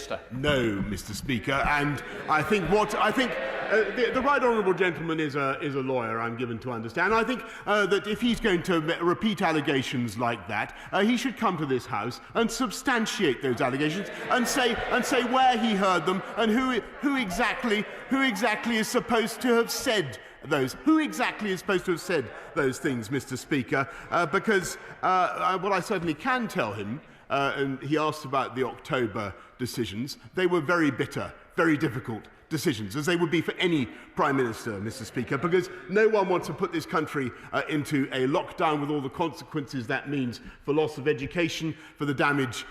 Minister. No, Mr. Speaker, and I think the right honourable gentleman is a lawyer, I'm given to understand. I think that if he's going to repeat allegations like that, he should come to this House and substantiate those allegations and say where he heard them and who exactly is supposed to have said those. Who exactly is supposed to have said those things, Mr. Speaker? Because what I certainly can tell him, and he asked about the October decisions, they were very bitter, very difficult decisions, as they would be for any Prime Minister, Mr. Speaker, because no one wants to put this country into a lockdown with all the consequences that means for loss of education, for the damage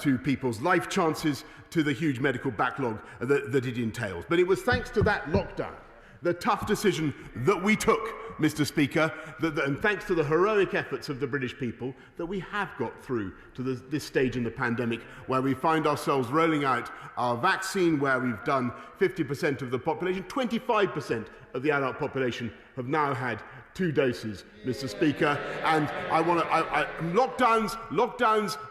to people's life chances, to the huge medical backlog that it entails. But it was thanks to that lockdown, the tough decision that we took, Mr. Speaker, and thanks to the heroic efforts of the British people, that we have got through to this stage in the pandemic where we find ourselves rolling out our vaccine, where we've done 50% of the population, 25% of the adult population have now had 2 doses, Mr. Speaker, and lockdowns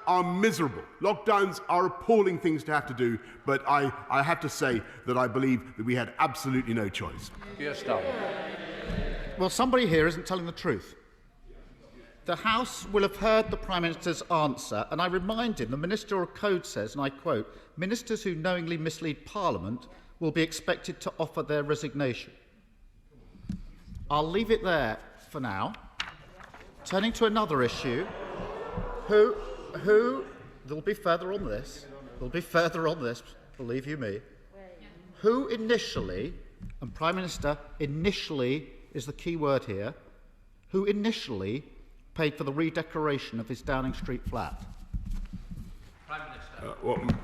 are miserable. Lockdowns are appalling things to have to do, but I have to say that I believe that we had absolutely no choice. Keir Starmer. Well, somebody here isn't telling the truth. The House will have heard the Prime Minister's answer, and I remind him the Ministerial Code says, and I quote, "Ministers who knowingly mislead Parliament will be expected to offer their resignation." I'll leave it there for now. Turning to another issue, there'll be further on this, believe you me, who initially, and Prime Minister, initially is the key word here, who initially paid for the redecoration of his Downing Street flat? Prime Minister.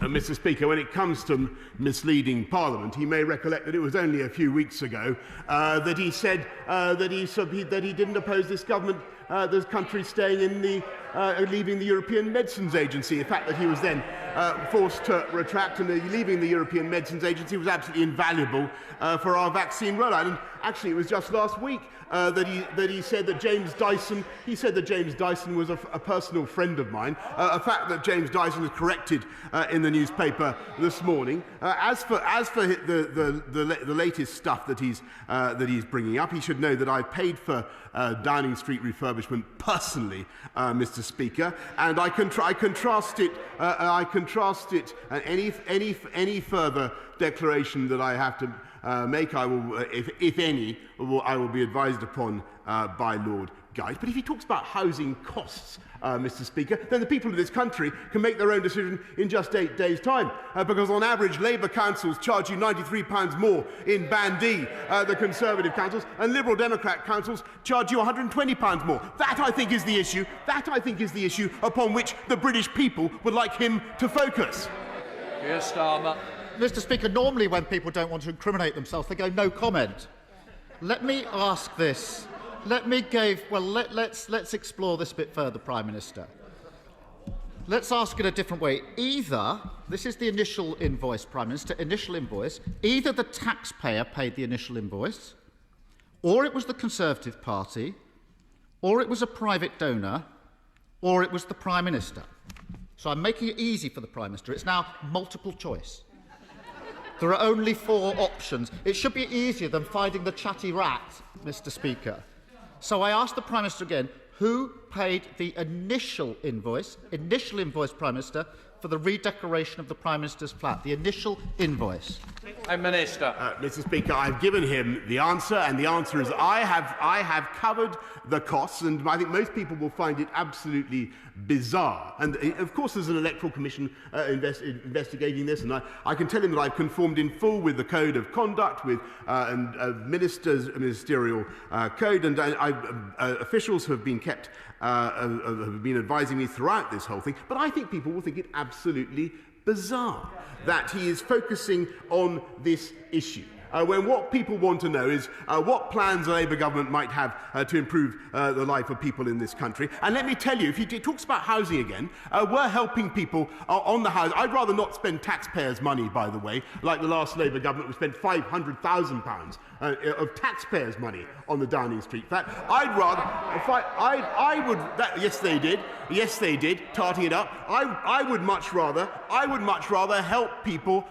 Mr. Speaker, when it comes to misleading Parliament, he may recollect that it was only a few weeks ago that he said that he didn't oppose this government, this country staying in the leaving the European Medicines Agency. The fact that he was then forced to retract and leaving the European Medicines Agency was absolutely invaluable for our vaccine rollout. And actually, it was just last week that he said that James Dyson. He said that James Dyson was a personal friend of mine. A fact that James Dyson was corrected in the newspaper this morning. As for the latest stuff that he's bringing up, he should know that I paid for Downing Street refurbishment personally, Mr. Speaker, and I contrast it. Any further declaration that I have to make, I will, if any, I will be advised upon by Lord Guide. But if he talks about housing costs, Mr. Speaker, then the people of this country can make their own decision in just 8 days' time, because on average Labour councils charge you £93 more in Band D, the Conservative councils, and Liberal Democrat councils charge you £120 more. That, I think, is the issue. That, I think, is the issue upon which the British people would like him to focus. Keir Starmer. Mr. Speaker, normally when people don't want to incriminate themselves, they go no comment. Let me ask this. Let's explore this a bit further, Prime Minister. Let's ask it a different way. Either, this is the initial invoice, Prime Minister, initial invoice, either the taxpayer paid the initial invoice, or it was the Conservative Party, or it was a private donor, or it was the Prime Minister. So I'm making it easy for the Prime Minister. It's now multiple choice. There are only 4 options. It should be easier than finding the chatty rat, Mr. Speaker. So I ask the Prime Minister again, who paid the initial invoice, Prime Minister, for the redecoration of the Prime Minister's flat, the initial invoice? Prime Minister. Mr. Speaker, I've given him the answer, and the answer is I have covered the costs, and I think most people will find it absolutely bizarre. And of course, there's an electoral commission investigating this, and I can tell him that I've conformed in full with the code of conduct, with ministerial code, and officials have been kept. Have been advising me throughout this whole thing, but I think people will think it absolutely bizarre that he is focusing on this issue. when what people want to know is what plans the Labour government might have to improve the life of people in this country. And let me tell you, if he talks about housing again, we're helping people on the house. I'd rather not spend taxpayers' money, by the way, like the last Labour government, who spent £500,000 of taxpayers' money on the Downing Street flat. I'd rather, yes they did, tarting it up. I would much rather help people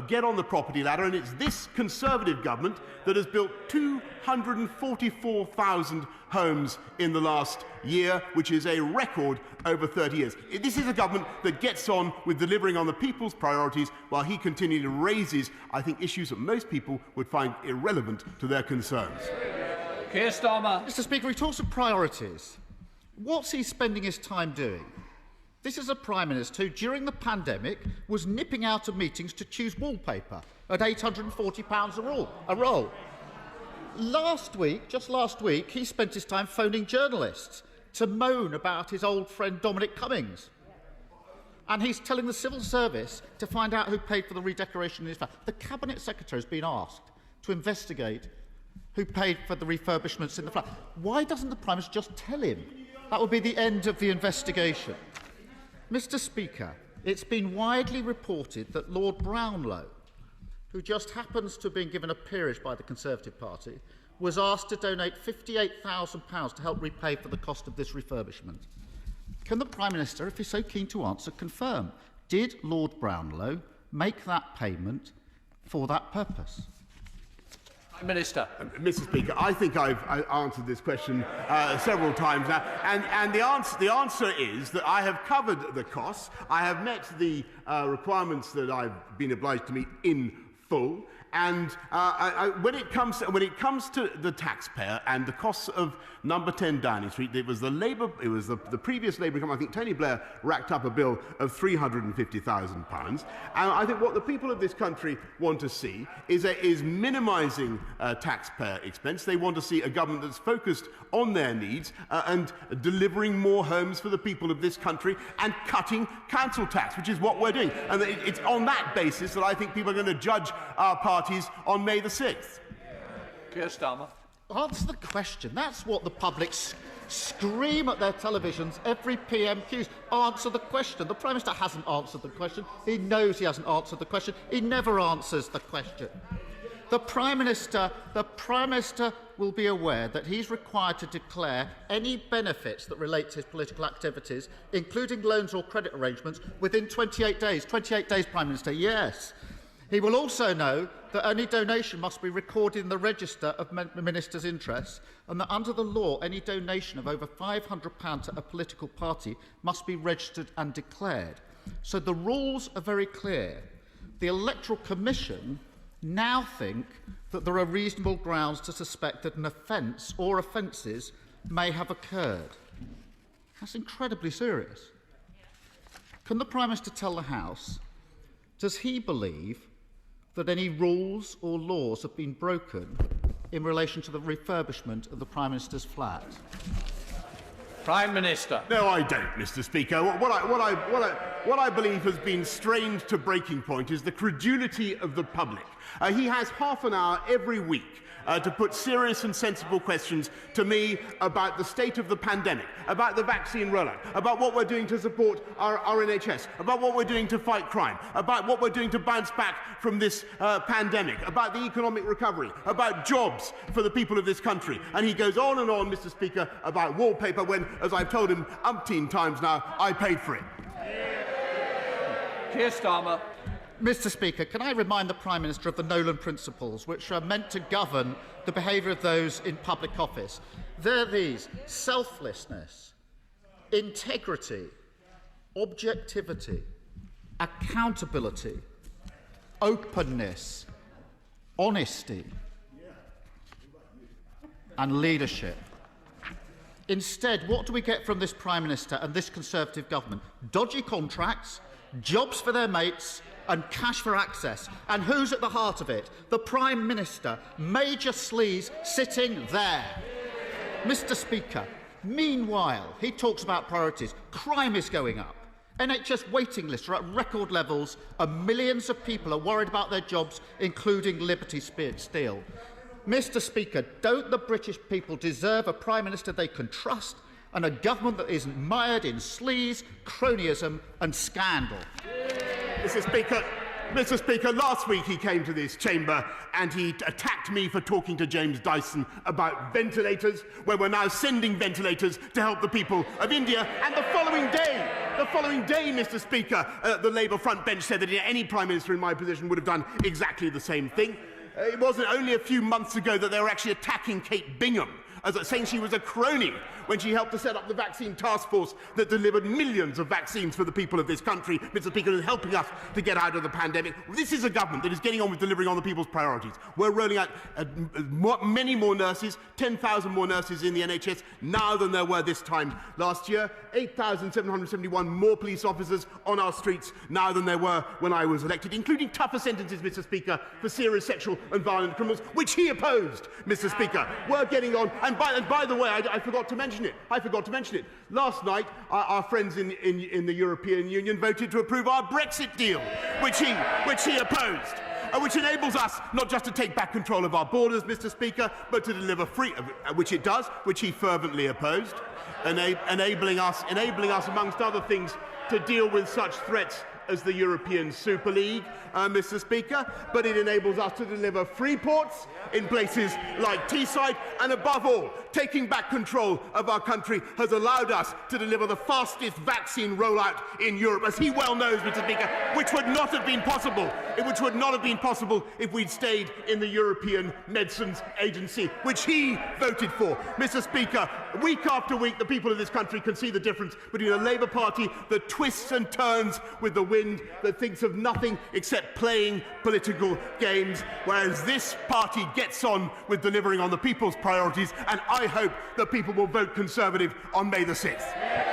get on the property ladder, and it's this Conservative government that has built 244,000 homes in the last year, which is a record over 30 years. This is a government that gets on with delivering on the people's priorities while he continually raises, I think, issues that most people would find irrelevant to their concerns. Keir Starmer. Mr. Speaker, he talks of priorities. What's he spending his time doing? This is a Prime Minister who, during the pandemic, was nipping out of meetings to choose wallpaper at £840 a roll. Just last week, he spent his time phoning journalists to moan about his old friend Dominic Cummings. And he's telling the civil service to find out who paid for the redecoration in his flat. The Cabinet Secretary has been asked to investigate who paid for the refurbishments in the flat. Why doesn't the Prime Minister just tell him? That would be the end of the investigation. Mr. Speaker, it's been widely reported that Lord Brownlow, who just happens to have been given a peerage by the Conservative Party, was asked to donate £58,000 to help repay for the cost of this refurbishment. Can the Prime Minister, if he's so keen to answer, confirm, did Lord Brownlow make that payment for that purpose? Prime Minister. Mr. Speaker, I think I've answered this question several times now, and the answer is that I have covered the costs. I have met the requirements that I've been obliged to meet in full. And when it comes to the taxpayer and the costs of Number 10 Downing Street, it was the previous Labour government. I think Tony Blair racked up a bill of £350,000. And I think what the people of this country want to see is minimising taxpayer expense. They want to see a government that's focused on their needs and delivering more homes for the people of this country and cutting council tax, which is what we're doing. And it's on that basis that I think people are going to judge our parties on May the 6th. Keir Starmer. Answer the question. That's what the public scream at their televisions every PMQs. Answer the question. The Prime Minister hasn't answered the question. He knows he hasn't answered the question. He never answers the question. The Prime Minister will be aware that he's required to declare any benefits that relate to his political activities, including loans or credit arrangements, within 28 days. 28 days, Prime Minister, yes. He will also know that any donation must be recorded in the register of ministers' interests, and that under the law, any donation of over £500 to a political party must be registered and declared. So the rules are very clear. The Electoral Commission now think that there are reasonable grounds to suspect that an offence or offences may have occurred. That's incredibly serious. Can the Prime Minister tell the House, does he believe that any rules or laws have been broken in relation to the refurbishment of the Prime Minister's flat? Prime Minister. No, I don't, Mr. Speaker. What I believe has been strained to breaking point is the credulity of the public. He has half an hour every week to put serious and sensible questions to me about the state of the pandemic, about the vaccine rollout, about what we're doing to support our NHS, about what we're doing to fight crime, about what we're doing to bounce back from this pandemic, about the economic recovery, about jobs for the people of this country. And he goes on and on, Mr. Speaker, about wallpaper when, as I've told him umpteen times now, I paid for it. Keir Starmer. Mr. Speaker, can I remind the Prime Minister of the Nolan Principles, which are meant to govern the behaviour of those in public office? They're these: selflessness, integrity, objectivity, accountability, openness, honesty, and leadership. Instead, what do we get from this Prime Minister and this Conservative government? Dodgy contracts, jobs for their mates, and cash for access. And who's at the heart of it? The Prime Minister, Major Sleaze, sitting there. Mr. Speaker, meanwhile, he talks about priorities. Crime is going up. NHS waiting lists are at record levels and millions of people are worried about their jobs, including Liberty Steel. Mr Speaker, don't the British people deserve a Prime Minister they can trust and a government that isn't mired in sleaze, cronyism and scandal? Mr Speaker, last week he came to this chamber and he attacked me for talking to James Dyson about ventilators, where we're now sending ventilators to help the people of India. And the following day, Mr Speaker, the Labour front bench said that any Prime Minister in my position would have done exactly the same thing. It wasn't only a few months ago that they were actually attacking Kate Bingham, saying she was a crony when she helped to set up the vaccine task force that delivered millions of vaccines for the people of this country, Mr Speaker, and helping us to get out of the pandemic. This is a government that is getting on with delivering on the people's priorities. We're rolling out many more nurses, 10,000 more nurses in the NHS now than there were this time last year, 8,771 more police officers on our streets now than there were when I was elected, including tougher sentences, Mr Speaker, for serious sexual and violent criminals, which he opposed, Mr Speaker. We're getting on, and by the way, I forgot to mention it. Last night, our friends in the European Union voted to approve our Brexit deal, which he opposed, which enables us not just to take back control of our borders, Mr Speaker, but to deliver free, which it does, which he fervently opposed, enabling us, amongst other things, to deal with such threats as the European Super League, Mr Speaker, but it enables us to deliver free ports in places like Teesside, and above all, taking back control of our country has allowed us to deliver the fastest vaccine rollout in Europe, as he well knows, Mr Speaker, which would not have been possible if we'd stayed in the European Medicines Agency, which he voted for. Mr Speaker, week after week, the people of this country can see the difference between a Labour Party that twists and turns with the wind, that thinks of nothing except playing political games, whereas this party gets on with delivering on the people's priorities, and I hope that people will vote Conservative on May the 6th.